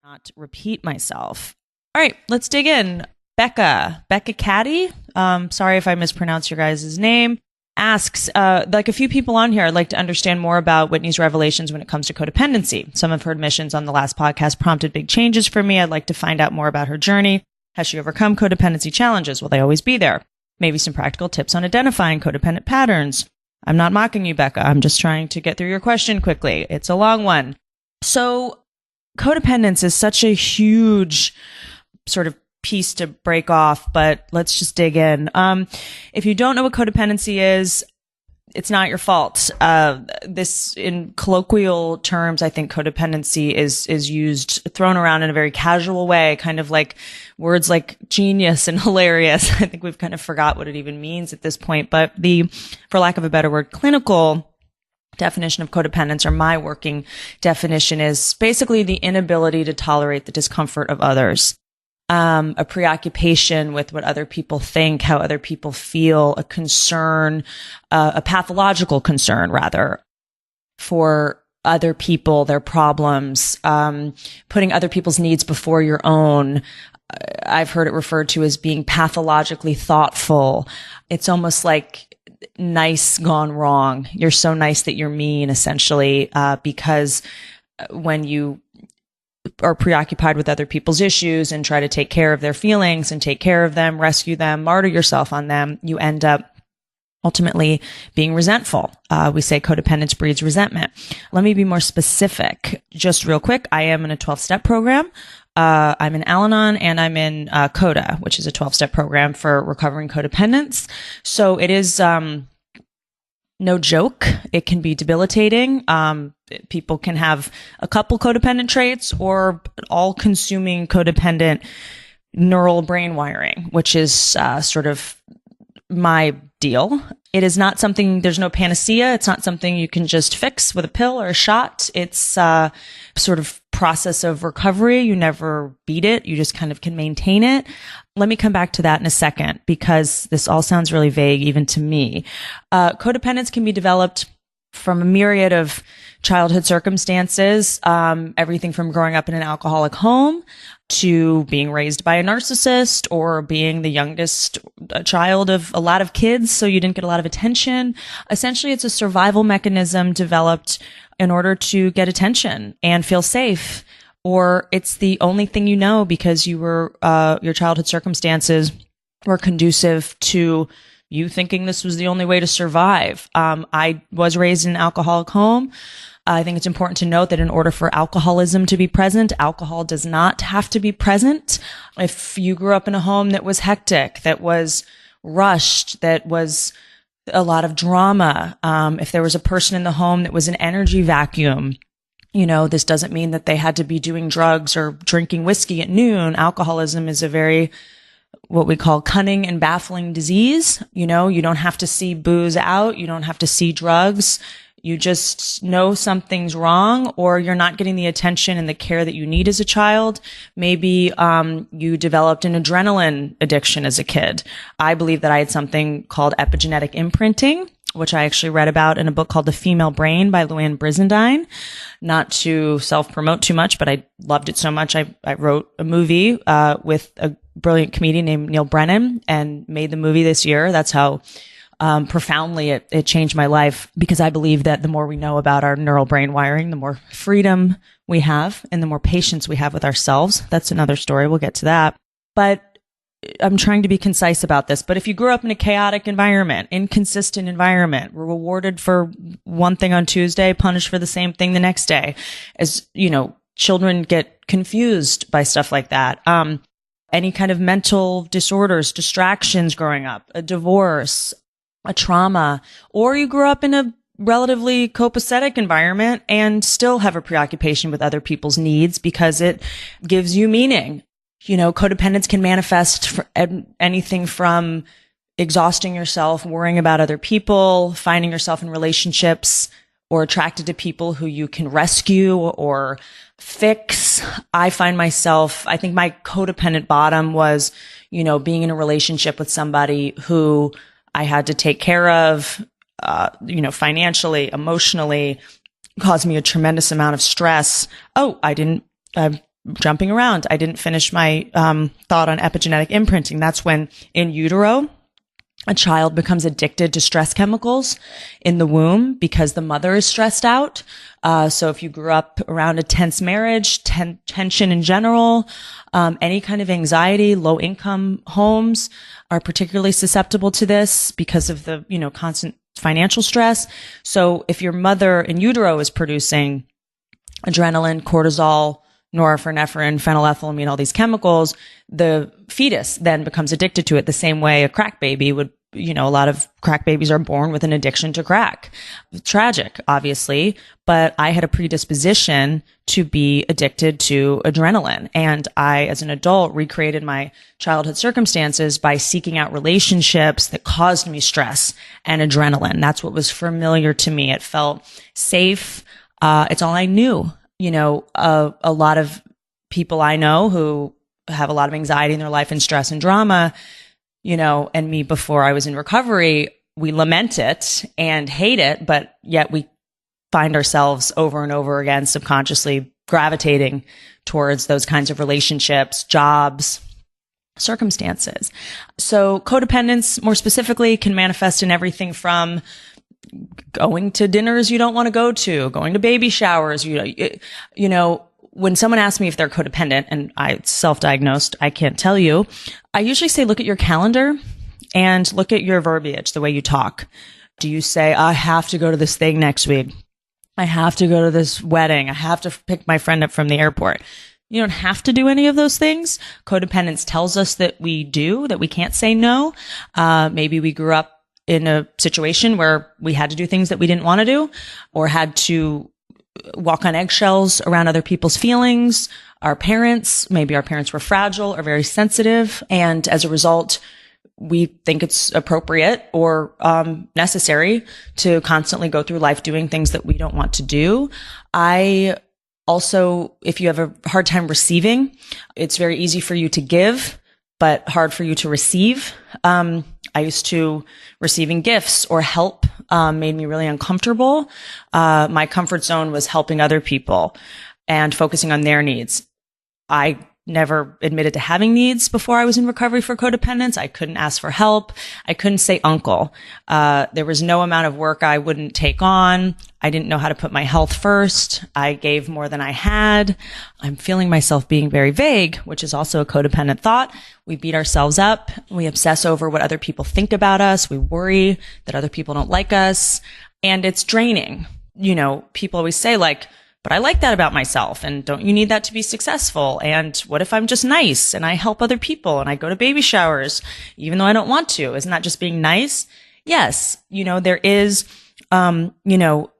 not repeat myself. All right, let's dig in. Becca Caddy, sorry if I mispronounce your guys' name, asks, like a few people on here, I'd like to understand more about Whitney's revelations when it comes to codependency. Some of her admissions on the last podcast prompted big changes for me. I'd like to find out more about her journey. Has she overcome codependency challenges? Will they always be there? Maybe some practical tips on identifying codependent patterns. I'm not mocking you, Becca. I'm just trying to get through your question quickly. It's a long one. So codependence is such a huge sort of piece to break off, but let's just dig in. If you don't know what codependency is, it's not your fault. This, in colloquial terms, I think codependency is used, thrown around in a very casual way, kind of like words like genius and hilarious. I think we've kind of forgot what it even means at this point. But for lack of a better word, clinical definition of codependence, or my working definition, is basically the inability to tolerate the discomfort of others. A preoccupation with what other people think, how other people feel, a concern, a pathological concern, rather, for other people, their problems, putting other people's needs before your own. I've heard it referred to as being pathologically thoughtful. It's almost like nice gone wrong. You're so nice that you're mean, essentially, because when you are preoccupied with other people's issues and try to take care of their feelings and take care of them, rescue them, martyr yourself on them, you end up ultimately being resentful. We say codependence breeds resentment. Let me be more specific. Just real quick, I am in a 12-step program. I'm in Al-Anon, and I'm in CODA, which is a 12-step program for recovering codependence. So it is no joke. It can be debilitating. People can have a couple codependent traits or all-consuming codependent neural brain wiring, which is sort of my deal. It is not something, there's no panacea. It's not something you can just fix with a pill or a shot. It's sort of process of recovery. You never beat it. You just kind of can maintain it. Let me come back to that in a second, because this all sounds really vague, even to me. Codependence can be developed from a myriad of childhood circumstances, everything from growing up in an alcoholic home to being raised by a narcissist, or being the youngest child of a lot of kids, so you didn't get a lot of attention. Essentially, it's a survival mechanism developed in order to get attention and feel safe, or it's the only thing you know because you were your childhood circumstances were conducive to you thinking this was the only way to survive. I was raised in an alcoholic home. I think it's important to note that in order for alcoholism to be present, alcohol does not have to be present. If you grew up in a home that was hectic, that was rushed, that was a lot of drama, if there was a person in the home that was an energy vacuum, this doesn't mean that they had to be doing drugs or drinking whiskey at noon. Alcoholism is a very, what we call, cunning and baffling disease. You don't have to see booze out. You don't have to see drugs. You just know something's wrong, or you're not getting the attention and the care that you need as a child. Maybe you developed an adrenaline addiction as a kid. I believe that I had something called epigenetic imprinting, which I actually read about in a book called The Female Brain by Luann Brizendine. Not to self-promote too much, but I loved it so much. I wrote a movie with a brilliant comedian named Neil Brennan and made the movie this year. That's how profoundly it changed my life, because I believe that the more we know about our neural brain wiring, the more freedom we have and the more patience we have with ourselves. That's another story. We'll get to that. But I'm trying to be concise about this. But if you grew up in a chaotic environment, inconsistent environment, were rewarded for one thing on Tuesday, punished for the same thing the next day, as children get confused by stuff like that. Any kind of mental disorders, distractions growing up, a divorce, a trauma, or you grew up in a relatively copacetic environment and still have a preoccupation with other people's needs because it gives you meaning. Codependence can manifest for anything from exhausting yourself, worrying about other people, finding yourself in relationships or attracted to people who you can rescue or fix. I think my codependent bottom was, being in a relationship with somebody who I had to take care of, financially, emotionally, caused me a tremendous amount of stress. Oh, I jumping around. I didn't finish my thought on epigenetic imprinting. That's when in utero, a child becomes addicted to stress chemicals in the womb because the mother is stressed out. So if you grew up around a tense marriage, tension in general, any kind of anxiety, low income homes are particularly susceptible to this because of the, constant financial stress. So if your mother in utero is producing adrenaline, cortisol, norepinephrine, phenylethylamine, all these chemicals, the fetus then becomes addicted to it the same way a crack baby would. A lot of crack babies are born with an addiction to crack. Tragic, obviously, but I had a predisposition to be addicted to adrenaline. And I, as an adult, recreated my childhood circumstances by seeking out relationships that caused me stress and adrenaline. That's what was familiar to me. It felt safe. It's all I knew. A lot of people I know who have a lot of anxiety in their life and stress and drama, and me before I was in recovery, we lament it and hate it, but yet we find ourselves over and over again subconsciously gravitating towards those kinds of relationships, jobs, circumstances. So codependence, more specifically, can manifest in everything from going to dinners you don't want to go to, going to baby showers, when someone asks me if they're codependent, and I self-diagnosed, I can't tell you, I usually say, look at your calendar and look at your verbiage, the way you talk. Do you say, I have to go to this thing next week? I have to go to this wedding. I have to pick my friend up from the airport. You don't have to do any of those things. Codependence tells us that we do, that we can't say no. Maybe we grew up in a situation where we had to do things that we didn't want to do, or had to walk on eggshells around other people's feelings. Maybe our parents were fragile or very sensitive. And as a result, we think it's appropriate or necessary to constantly go through life doing things that we don't want to do. I also, if you have a hard time receiving, it's very easy for you to give, but hard for you to receive. I used to receiving gifts or help made me really uncomfortable. My comfort zone was helping other people and focusing on their needs. I never admitted to having needs before I was in recovery for codependence. I couldn't ask for help. I couldn't say uncle. There was no amount of work I wouldn't take on. I didn't know how to put my health first. I gave more than I had. I'm feeling myself being very vague, which is also a codependent thought. We beat ourselves up. We obsess over what other people think about us. We worry that other people don't like us. And it's draining. People always say but I like that about myself. And don't you need that to be successful? And what if I'm just nice and I help other people and I go to baby showers, even though I don't want to? Isn't that just being nice? Yes. There is, the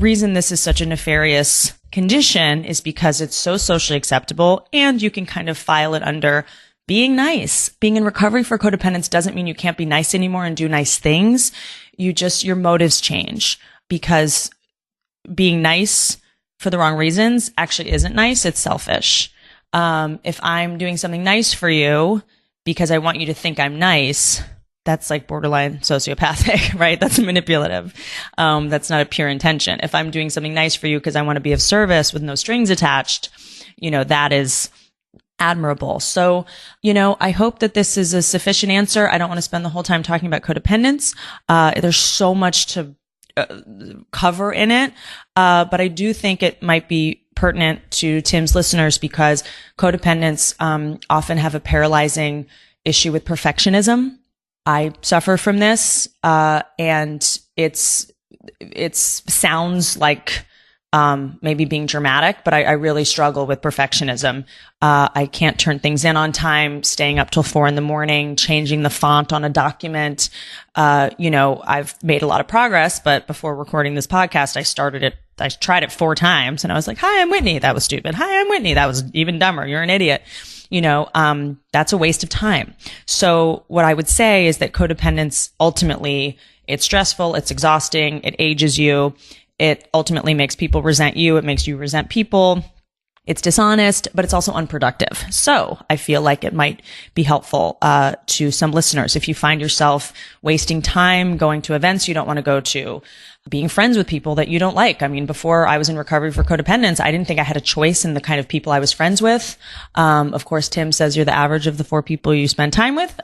reason this is such a nefarious condition is because it's so socially acceptable, and you can kind of file it under being nice. Being in recovery for codependence doesn't mean you can't be nice anymore and do nice things. Your motives change, because being nice for the wrong reasons actually isn't nice. It's selfish. If I'm doing something nice for you because I want you to think I'm nice, that's like borderline sociopathic, right? That's manipulative. That's not a pure intention. If I'm doing something nice for you because I want to be of service with no strings attached, that is admirable. So, I hope that this is a sufficient answer. I don't want to spend the whole time talking about codependence. There's so much to cover in it. But I do think it might be pertinent to Tim's listeners, because codependents often have a paralyzing issue with perfectionism. I suffer from this, and it sounds like maybe being dramatic, but I really struggle with perfectionism. I can't turn things in on time, staying up till 4 a.m, changing the font on a document. I've made a lot of progress, but before recording this podcast, I tried it 4 times, and I was like, hi, I'm Whitney. That was stupid. Hi, I'm Whitney. That was even dumber. You're an idiot. That's a waste of time. So what I would say is that codependence, ultimately, it's stressful, it's exhausting, it ages you. It ultimately makes people resent you. It makes you resent people. It's dishonest, but it's also unproductive. So I feel like it might be helpful to some listeners. If you find yourself wasting time going to events you don't want to go to, being friends with people that you don't like. I mean, before I was in recovery for codependence, I didn't think I had a choice in the kind of people I was friends with. Of course, Tim says you're the average of the 4 people you spend time with.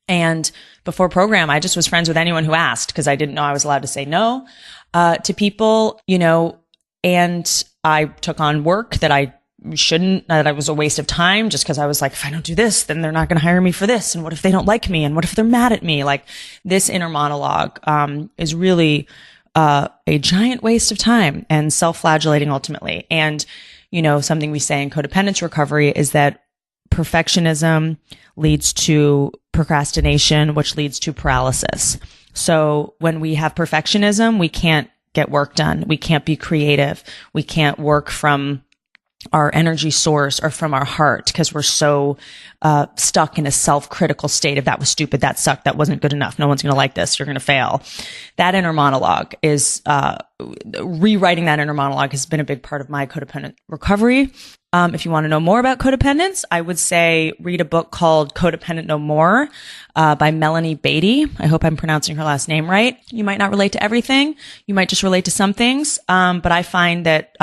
And before program, I just was friends with anyone who asked because I didn't know I was allowed to say no to people, and I took on work that I shouldn't, that I was a waste of time just because I was like, if I don't do this, then they're not going to hire me for this. And what if they don't like me? And what if they're mad at me? Like, this inner monologue is really a giant waste of time and self-flagellating ultimately. And, something we say in codependence recovery is that perfectionism leads to procrastination, which leads to paralysis. So when we have perfectionism, we can't get work done. We can't be creative. We can't work from our energy source or from our heart because we're so stuck in a self-critical state of that was stupid, that sucked, that wasn't good enough, no one's going to like this, you're going to fail. That inner monologue is rewriting that inner monologue has been a big part of my codependent recovery. If you want to know more about codependence, I would say read a book called Codependent No More by Melanie Beatty. I hope I'm pronouncing her last name right. You might not relate to everything. You might just relate to some things. But I find that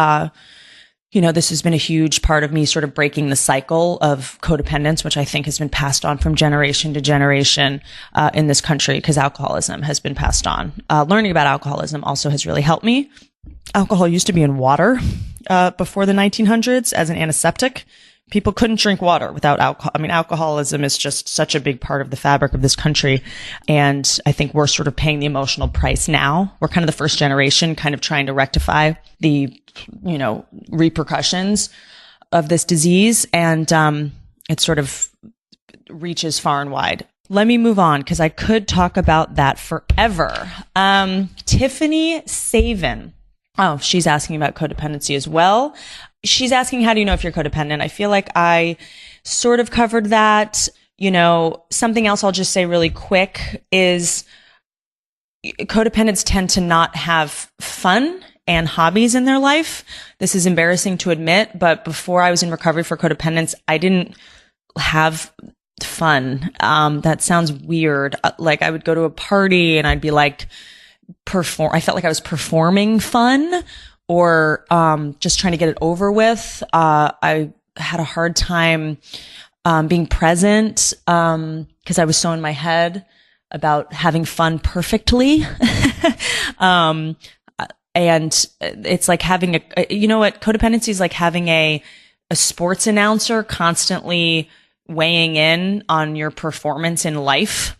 this has been a huge part of me sort of breaking the cycle of codependence, which I think has been passed on from generation to generation in this country because alcoholism has been passed on. Learning about alcoholism also has really helped me. Alcohol used to be in water before the 1900s as an antiseptic. People couldn't drink water without alcohol. I mean, alcoholism is just such a big part of the fabric of this country. And I think we're sort of paying the emotional price now. We're kind of the first generation kind of trying to rectify the, repercussions of this disease. And it sort of reaches far and wide. Let me move on because I could talk about that forever. Tiffany Savin. Oh, she's asking about codependency as well. She's asking, how do you know if you're codependent? I feel like I sort of covered that. Something else I'll just say really quick is codependents tend to not have fun and hobbies in their life. This is embarrassing to admit, but before I was in recovery for codependence, I didn't have fun. That sounds weird. Like I would go to a party and I'd be like, I felt like I was performing fun or just trying to get it over with. I had a hard time being present because I was so in my head about having fun perfectly. And it's like having codependency is like having a sports announcer constantly weighing in on your performance in life.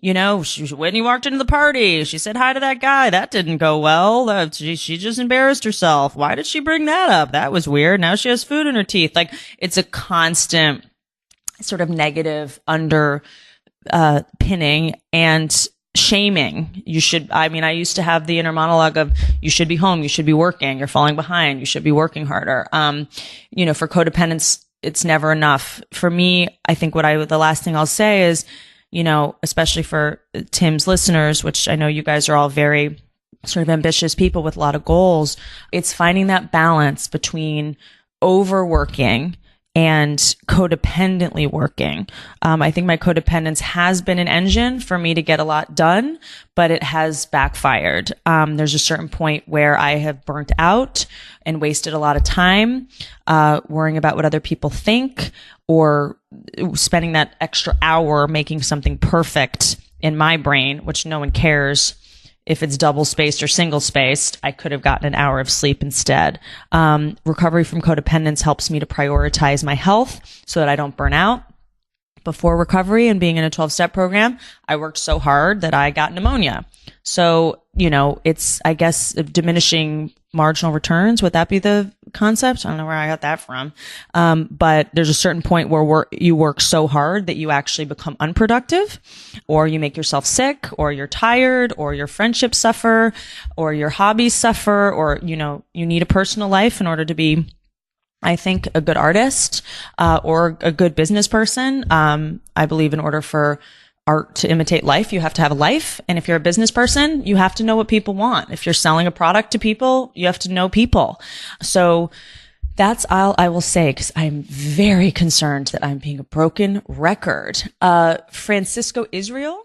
Whitney walked into the party. She said hi to that guy. That didn't go well. She just embarrassed herself. Why did she bring that up? That was weird. Now she has food in her teeth. Like, it's a constant sort of negative pinning and shaming. I used to have the inner monologue of, you should be home. You should be working. You're falling behind. You should be working harder. For codependence, it's never enough. For me, I think the last thing I'll say is, especially for Tim's listeners, which I know you guys are all very sort of ambitious people with a lot of goals, it's finding that balance between overworking and codependently working. I think my codependence has been an engine for me to get a lot done, but it has backfired. There's a certain point where I have burnt out and wasted a lot of time worrying about what other people think, or spending that extra hour making something perfect in my brain, which no one cares if it's double spaced or single spaced. I could have gotten an hour of sleep instead. Recovery from codependence helps me to prioritize my health so that I don't burn out. Before recovery and being in a 12-step program, I worked so hard that I got pneumonia. So, it's, I guess, diminishing marginal returns. Would that be the concept? I don't know where I got that from. But there's a certain point where you work so hard that you actually become unproductive, or you make yourself sick, or you're tired, or your friendships suffer, or your hobbies suffer, or, you need a personal life in order to be, I think, a good artist, or a good business person. I believe in order for art to imitate life, you have to have a life. And if you're a business person, you have to know what people want. If you're selling a product to people, you have to know people. So That's all I will say, because I'm very concerned that I'm being a broken record. Francisco Israel